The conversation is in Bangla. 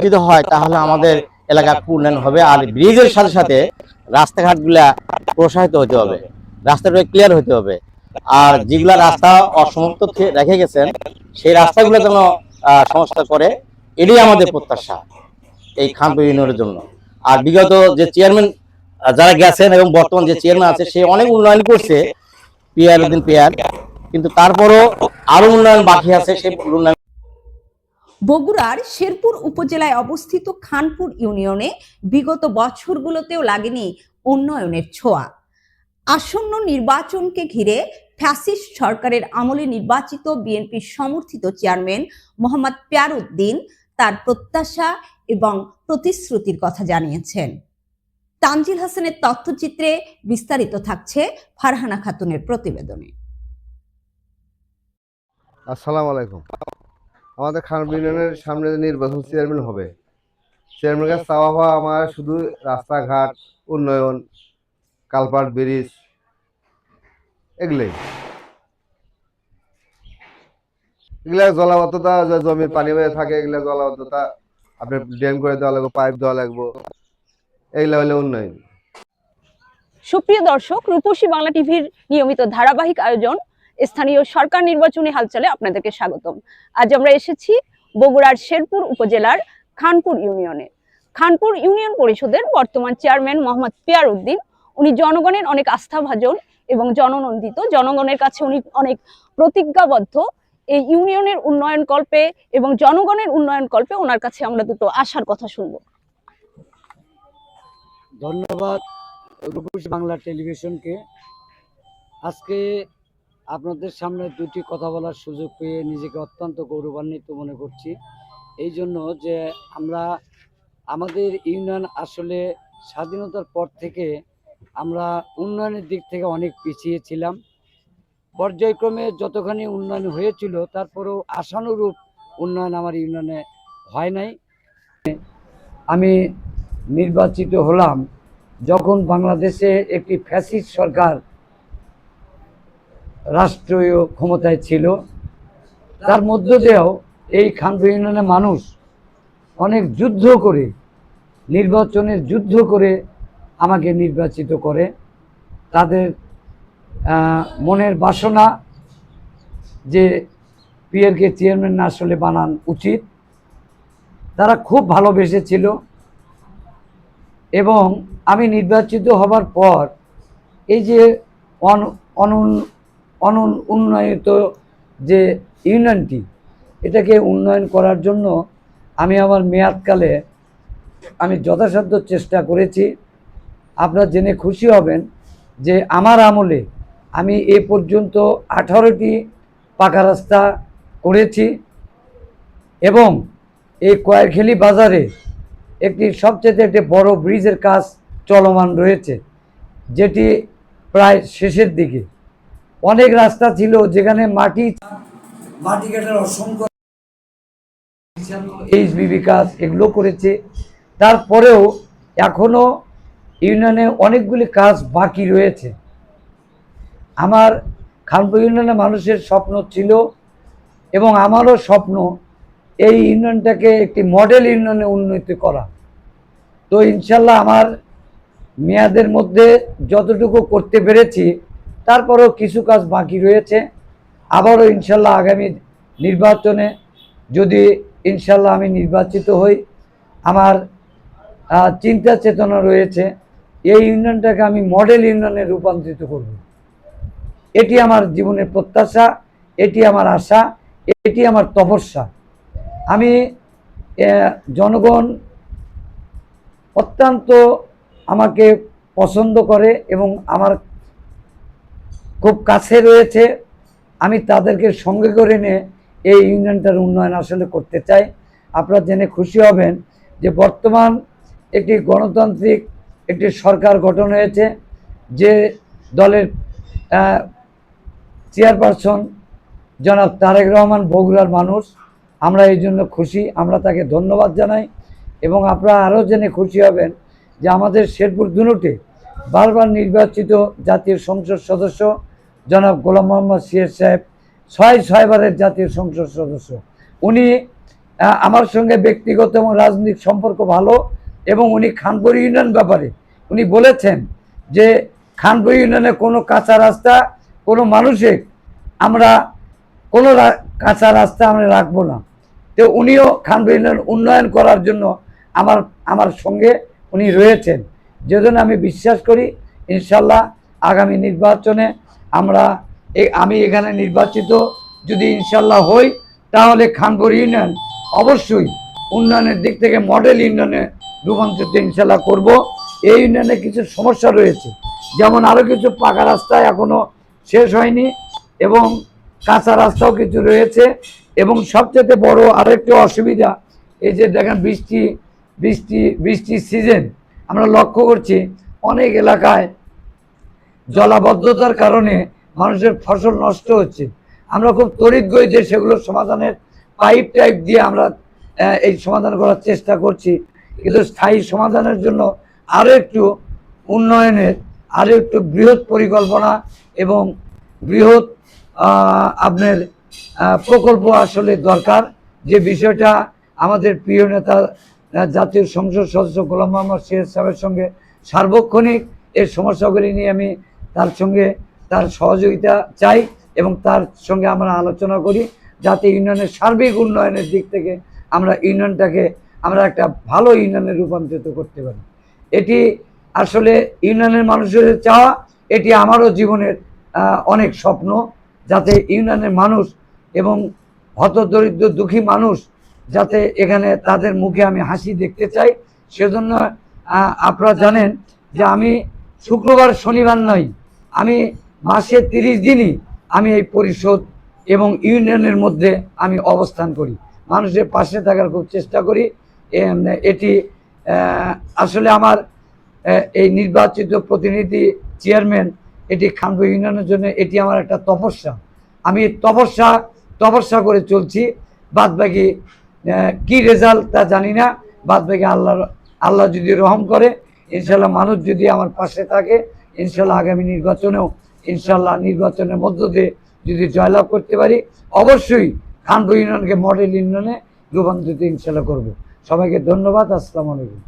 যদি হয় তাহলে আমাদের এলাকা উন্নয়ন হবে। আর ব্রিজের সাথে সাথে রাস্তাঘাটগুলা প্রসারিত হতে হবে, রাস্তাটা ক্লিয়ার হতে হবে। আর যেগুলা রাস্তা অসমাপ্ত রেখে গেছেন সেই রাস্তাগুলো যেন সংস্কার করে, এটাই আমাদের প্রত্যাশা এই খানপুর ইউনিয়নের জন্য। আর বিগত যে চেয়ারম্যান যারা গেছেন এবং বর্তমান যে চেয়ারম্যান আছে সে অনেক উন্নয়ন করছে, পিয়ার, কিন্তু তারপরও আরো উন্নয়ন বাকি আছে। সেই উন্নয়ন বগুড়ার শেরপুর উপজেলায় অবস্থিত খানপুর ইউনিয়নে বিগত বছরগুলোতেও লাগেনি উন্নয়নের ছোঁয়া। আসন্ন নির্বাচনকে ঘিরে ফ্যাসিস্ট সরকারের আমলে নির্বাচিত বিএনপি সমর্থিত চেয়ারম্যান মোহাম্মদ পিয়ারউদ্দিন তার প্রত্যাশা এবং প্রতিশ্রুতির কথা জানিয়েছেন। তানজিল হাসানের তথ্যচিত্রে বিস্তারিত থাকছে ফারহানা খাতুনের প্রতিবেদনে। আসসালামু আলাইকুম। আমাদের খানপুর ইউনিয়নের সামনে যে নির্বাচন চেয়ারম্যান হবে, চেয়ারম্যানের কাছে চাওয়া পাওয়া আমার শুধু রাস্তাঘাট উন্নয়ন, কালপাট ব্রিজ, এগুলাই। এগুলা জলাবদ্ধতা, জমির পানি বেড়ে থাকে, এগুলা জলাবদ্ধতা আপনার ড্রেন করে দেওয়া লাগবে, পাইপ দেওয়া লাগবে, এগুলা হলে উন্নয়ন। সুপ্রিয় দর্শক, রূপসী বাংলা টিভির নিয়মিত ধারাবাহিক আয়োজন স্থানীয় সরকার নির্বাচনী হালচালে আপনাদেরকে স্বাগতম। আজ আমরা এসেছি বগুড়ার শেরপুর উপজেলার খানপুর ইউনিয়নে। খানপুর ইউনিয়ন পরিষদের বর্তমান চেয়ারম্যান মোহাম্মদ পিয়ারউদ্দিন, উনি জনগণের অনেক আস্থাভাজন এবং জননন্দিত। জনগণের কাছে উনি অনেক প্রতিজ্ঞাবদ্ধ। এই ইউনিয়নের উন্নয়ন কল্পে এবং জনগণের উন্নয়ন কল্পে ওনার কাছে আমরা দুটো আশার কথা শুনবো। ধন্যবাদ রূপসী বাংলা টেলিভিশনকে। আজকে আপনাদের সামনে দুটি কথা বলার সুযোগ পেয়ে নিজেকে অত্যন্ত গৌরবান্বিত মনে করছি। এই জন্য যে আমরা আমাদের ইউনিয়ন আসলে স্বাধীনতার পর থেকে আমরা উন্নয়নের দিক থেকে অনেক পিছিয়ে ছিলাম। পর্যায়ক্রমে যতখানি উন্নয়ন হয়েছিল তারপরেও আশানুরূপ উন্নয়ন আমার ইউনিয়নে হয় নাই। আমি নির্বাচিত হলাম যখন বাংলাদেশে একটি ফ্যাসিস্ট সরকার রাষ্ট্রীয় ক্ষমতায় ছিল। তার মধ্য দিয়েও এই খানপুর ইউনিয়নের মানুষ অনেক যুদ্ধ করে, নির্বাচনের যুদ্ধ করে আমাকে নির্বাচিত করে। তাদের মনের বাসনা যে পিয়ারকে চেয়ারম্যান আসলে বানান উচিত, তারা খুব ভালোবেসেছিল। এবং আমি নির্বাচিত হবার পর এই যে উন্নয়িত যে ইউনিয়নটি, এটাকে উন্নয়ন করার জন্য আমি আমার মেয়াদকালে আমি যথাসাধ্য চেষ্টা করেছি। আপনারা জেনে খুশি হবেন যে আমার আমলে আমি এ পর্যন্ত 18টি পাকা রাস্তা করেছি এবং এই কয়েরখেলি বাজারে সবচেয়ে একটি বড় ব্রিজের কাজ চলমান রয়েছে, যেটি প্রায় শেষের দিকে। অনেক রাস্তা ছিল যেখানে মাটি কাটার অসংখ্য এইচবিবি কাজ এগুলো করেছে। তারপরেও এখনো ইউনিয়নে অনেকগুলি কাজ বাকি রয়েছে। আমার খানপুর ইউনিয়নের মানুষের স্বপ্ন ছিল এবং আমারও স্বপ্ন এই ইউনিয়নটাকে একটি মডেল ইউনিয়নে উন্নতি করা। তো ইনশাল্লাহ আমার মেয়াদের মধ্যে যতটুকু করতে পেরেছি, তারপরেও কিছু কাজ বাকি রয়েছে। আবারও ইনশাল্লাহ আগামী নির্বাচনে যদি ইনশাল্লাহ আমি নির্বাচিত হই, আমার চিন্তা চেতনা রয়েছে এই ইউনিয়নটাকে আমি মডেল ইউনিয়নে রূপান্তরিত করব। এটি আমার জীবনের প্রত্যাশা, এটি আমার আশা, এটি আমার তপস্যা। আমি জনগণ অত্যন্ত আমাকে পছন্দ করে এবং আমার খুব কাছে রয়েছে। আমি তাদেরকে সঙ্গে করে নিয়ে এই ইউনিয়নটার উন্নয়ন আসলে করতে চাই। আপনারা জেনে খুশি হবেন যে বর্তমান একটি গণতান্ত্রিক একটি সরকার গঠন হয়েছে, যে দলের চেয়ারপারসন জনাব তারেক রহমান বগুড়ার মানুষ। আমরা এই জন্য খুশি, আমরা তাকে ধন্যবাদ জানাই। এবং আপনারা আরও জেনে খুশি হবেন যে আমাদের শেরপুর দুনুটে বারবার নির্বাচিত জাতীয় সংসদ সদস্য জনাব গোলাম মোহাম্মদ সিরাজ সাহেব 6 বারের জাতীয় সংসদ সদস্য। উনি আমার সঙ্গে ব্যক্তিগত এবং রাজনৈতিক সম্পর্ক ভালো, এবং উনি খানপুর ইউনিয়ন ব্যাপারে উনি বলেছেন যে খানপুর ইউনিয়নে কোনো কাঁচা রাস্তা, কোনো মানুষের আমরা কোনো কাঁচা রাস্তা আমরা রাখবো না। তো উনিও খানপুর ইউনিয়ন উন্নয়ন করার জন্য আমার সঙ্গে উনি রয়েছেন, যেজন্য আমি বিশ্বাস করি ইনশাল্লাহ আগামী নির্বাচনে আমি এখানে নির্বাচিত যদি ইনশাল্লাহ হই, তাহলে খানপুর ইউনিয়ন অবশ্যই উন্নয়নের দিক থেকে মডেল ইউনিয়নে রূপান্তরিত ইনশাল্লাহ করব। এই ইউনিয়নে কিছু সমস্যা রয়েছে, যেমন আরও কিছু পাকা রাস্তা এখনো শেষ হয়নি, এবং কাঁচা রাস্তাও কিছু রয়েছে। এবং সবচেয়ে বড় আরেকটি অসুবিধা, এই যে দেখেন বৃষ্টির সিজন আমরা লক্ষ্য করছি অনেক এলাকায় জলাবদ্ধতার কারণে মানুষের ফসল নষ্ট হচ্ছে। আমরা খুব তড়িৎ গতিতে সেগুলো সমাধানের পাইপ টাইপ দিয়ে আমরা এই সমাধান করার চেষ্টা করছি, কিন্তু স্থায়ী সমাধানের জন্য আরও একটু উন্নয়নের আরও একটু বৃহৎ পরিকল্পনা এবং বৃহৎ আপনার প্রকল্প আসলে দরকার। যে বিষয়টা আমাদের প্রিয় নেতা জাতীয় সংসদ সদস্য গোলাম মোহাম্মদ সিরাজ সাহেবের সঙ্গে সার্বক্ষণিক এর সমস্যাগুলি নিয়ে আমি তার সহযোগিতা চাই, এবং তার সঙ্গে আমরা আলোচনা করি যাতে ইউনিয়নের সার্বিক উন্নয়নের দিক থেকে আমরা ইউনিয়নটাকে আমরা একটা ভালো ইউনিয়নে রূপান্তরিত করতে পারি। এটি আসলে ইউনিয়নের মানুষের চাওয়া, এটি আমারও জীবনের অনেক স্বপ্ন, যাতে ইউনিয়নের মানুষ এবং হতদরিদ্র দুঃখী মানুষ যাতে এখানে তাদের মুখে আমি হাসি দেখতে চাই। সেজন্য আপনারা জানেন যে আমি শুক্রবার শনিবার নয়, আমি মাসে 30 দিনই আমি এই পরিষদ এবং ইউনিয়নের মধ্যে আমি অবস্থান করি, মানুষের পাশে থাকার খুব চেষ্টা করি। এটি আসলে আমার এই নির্বাচিত প্রতিনিধি চেয়ারম্যান, এটি খানপুর ইউনিয়নের জন্য এটি আমার একটা তপস্যা। আমি তপস্যা করে চলছি। বাদ বাকি কি রেজাল্ট তা জানি না, বাদ বাকি আল্লাহ যদি রহম করে, ইনশাল্লাহ মানুষ যদি আমার পাশে থাকে, ইনশাল্লাহ আগামী নির্বাচনেও ইনশাল্লাহ নির্বাচনের মধ্য দিয়ে যদি জয়লাভ করতে পারি, অবশ্যই খানপুর ইউনিয়নকে মডেল ইউনিয়নে রূপান্তরিত ইনশাল্লাহ করব। সবাইকে ধন্যবাদ। আসসালামু আলাইকুম।